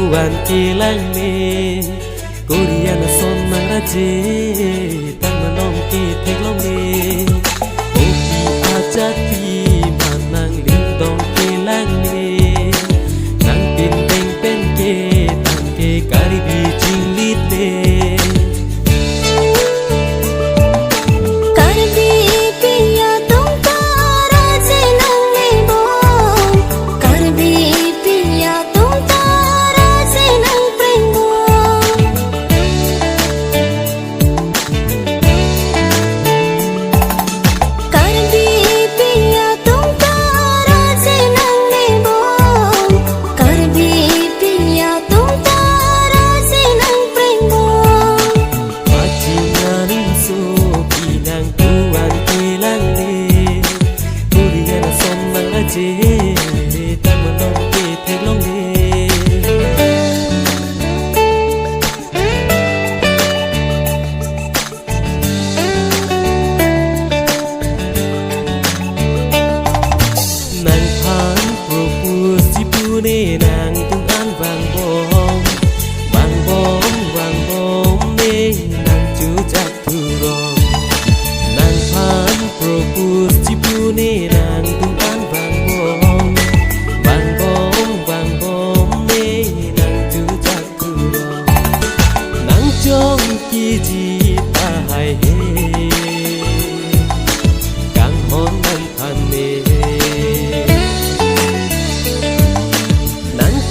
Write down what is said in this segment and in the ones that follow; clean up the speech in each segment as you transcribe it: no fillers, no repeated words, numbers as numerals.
tuan kilang me Korea na son nang raje tan manom ki thek long me opi ajati manang lindong kilang me nang pin beng pen ke tan ke karibi jinglit me nàng tung an vàng bom nê nàng chú chắc thu rong nàng phan propose chipu nê nàng tung an vàng bom nê nàng chú chắc thu rong nàng trong kỳ chi ta hay he càng hôn nàng than nê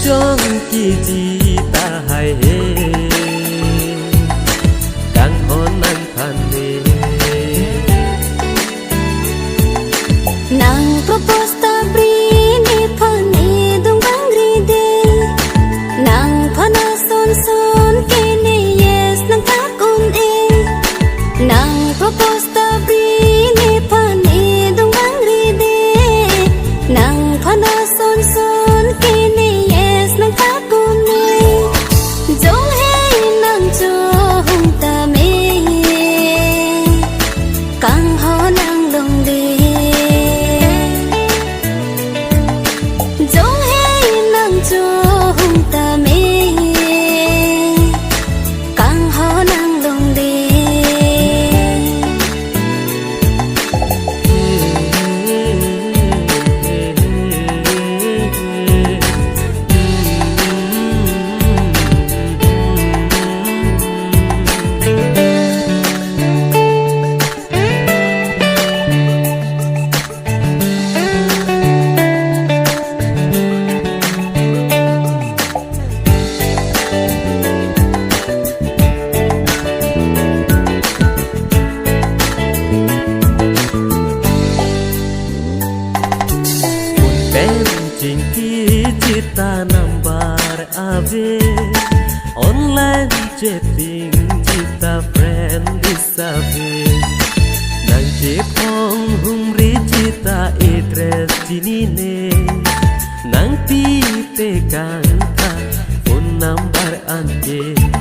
trong kỳ chi ta hay he càng hôn anh than nê nàng propose ta brini phani dung bang ride nàng phana son kene yes nàng ta kun e nàng propose ta brini phani dung bang ride nàng phana son kene Jingki cita nambar ave online chatting cita friend disave nang cepong humri cita address sini ne nang pi pegang ta phone number ante